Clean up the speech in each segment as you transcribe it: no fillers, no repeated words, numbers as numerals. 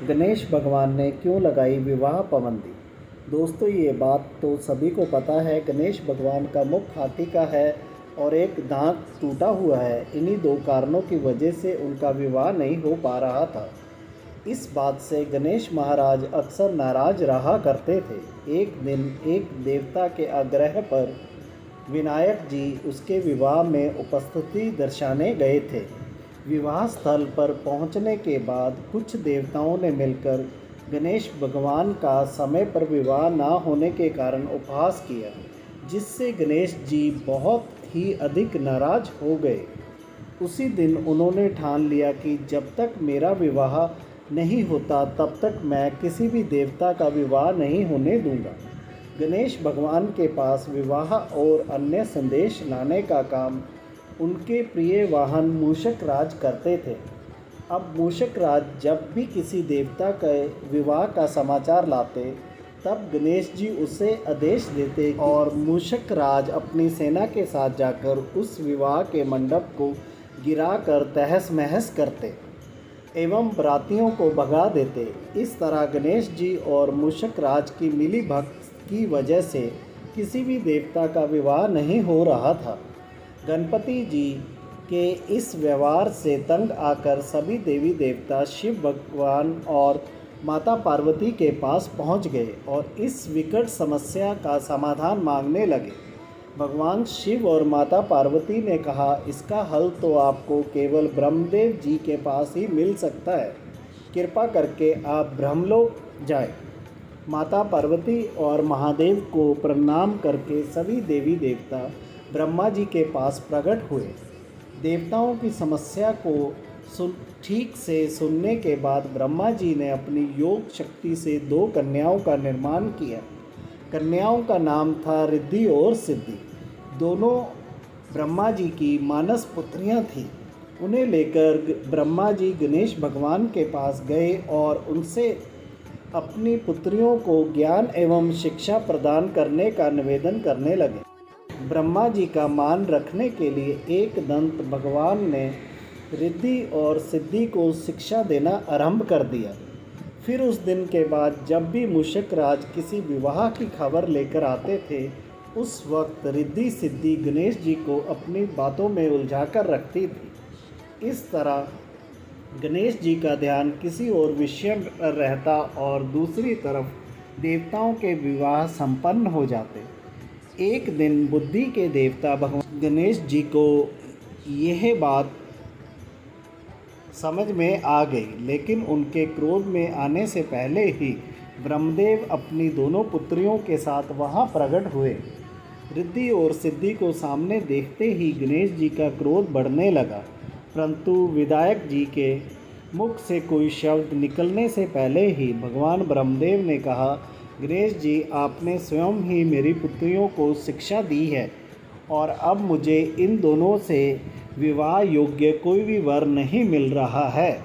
गणेश भगवान ने क्यों लगाई विवाह पाबंदी। दोस्तों, ये बात तो सभी को पता है। गणेश भगवान का मुख हाथी का है और एक दांत टूटा हुआ है। इन्हीं दो कारणों की वजह से उनका विवाह नहीं हो पा रहा था। इस बात से गणेश महाराज अक्सर नाराज रहा करते थे। एक दिन एक देवता के आग्रह पर विनायक जी उसके विवाह में उपस्थिति दर्शाने गए थे। विवाह स्थल पर पहुंचने के बाद कुछ देवताओं ने मिलकर गणेश भगवान का समय पर विवाह ना होने के कारण उपहास किया, जिससे गणेश जी बहुत ही अधिक नाराज हो गए। उसी दिन उन्होंने ठान लिया कि जब तक मेरा विवाह नहीं होता तब तक मैं किसी भी देवता का विवाह नहीं होने दूंगा। गणेश भगवान के पास विवाह और अन्य संदेश लाने का काम उनके प्रिय वाहन मूषक राज करते थे। अब मूषक राज जब भी किसी देवता के विवाह का समाचार लाते, तब गणेश जी उसे आदेश देते और मूषक राज अपनी सेना के साथ जाकर उस विवाह के मंडप को गिराकर तहस महस करते एवं बरातियों को भगा देते। इस तरह गणेश जी और मूषक राज की मिली भगत की वजह से किसी भी देवता का विवाह नहीं हो रहा था। गणपति जी के इस व्यवहार से तंग आकर सभी देवी देवता शिव भगवान और माता पार्वती के पास पहुंच गए और इस विकट समस्या का समाधान मांगने लगे। भगवान शिव और माता पार्वती ने कहा, इसका हल तो आपको केवल ब्रह्मदेव जी के पास ही मिल सकता है। कृपा करके आप ब्रह्मलोक जाएं। माता पार्वती और महादेव को प्रणाम करके सभी देवी देवता ब्रह्मा जी के पास प्रकट हुए। देवताओं की समस्या को ठीक से सुनने के बाद ब्रह्मा जी ने अपनी योग शक्ति से 2 कन्याओं का निर्माण किया। कन्याओं का नाम था रिद्धि और सिद्धि। दोनों ब्रह्मा जी की मानस पुत्रियां थीं। उन्हें लेकर ब्रह्मा जी गणेश भगवान के पास गए और उनसे अपनी पुत्रियों को ज्ञान एवं शिक्षा प्रदान करने का निवेदन करने लगे। ब्रह्मा जी का मान रखने के लिए एक दंत भगवान ने रिद्धि और सिद्धि को शिक्षा देना आरंभ कर दिया। फिर उस दिन के बाद जब भी मूषक राज किसी विवाह की खबर लेकर आते थे, उस वक्त रिद्धि सिद्धि गणेश जी को अपनी बातों में उलझाकर रखती थी। इस तरह गणेश जी का ध्यान किसी और विषय पर रहता और दूसरी तरफ देवताओं के विवाह संपन्न हो जाते। एक दिन बुद्धि के देवता भगवान गणेश जी को यह बात समझ में आ गई, लेकिन उनके क्रोध में आने से पहले ही ब्रह्मदेव अपनी दोनों पुत्रियों के साथ वहां प्रकट हुए। रिद्धि और सिद्धि को सामने देखते ही गणेश जी का क्रोध बढ़ने लगा, परंतु विनायक जी के मुख से कोई शब्द निकलने से पहले ही भगवान ब्रह्मदेव ने कहा, गणेश जी, आपने स्वयं ही मेरी पुत्रियों को शिक्षा दी है और अब मुझे इन दोनों से विवाह योग्य कोई भी वर नहीं मिल रहा है।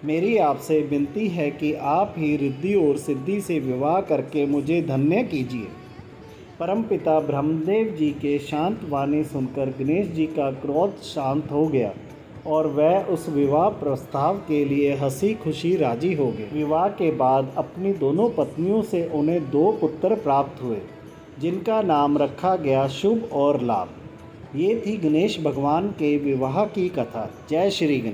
मेरी आपसे विनती है कि आप ही रिद्धि और सिद्धि से विवाह करके मुझे धन्य कीजिए। परमपिता ब्रह्मदेव जी के शांत वाणी सुनकर गणेश जी का क्रोध शांत हो गया और वह उस विवाह प्रस्ताव के लिए हंसी खुशी राजी हो गए। विवाह के बाद अपनी दोनों पत्नियों से उन्हें 2 पुत्र प्राप्त हुए, जिनका नाम रखा गया शुभ और लाभ। ये थी गणेश भगवान के विवाह की कथा। जय श्री गणेश।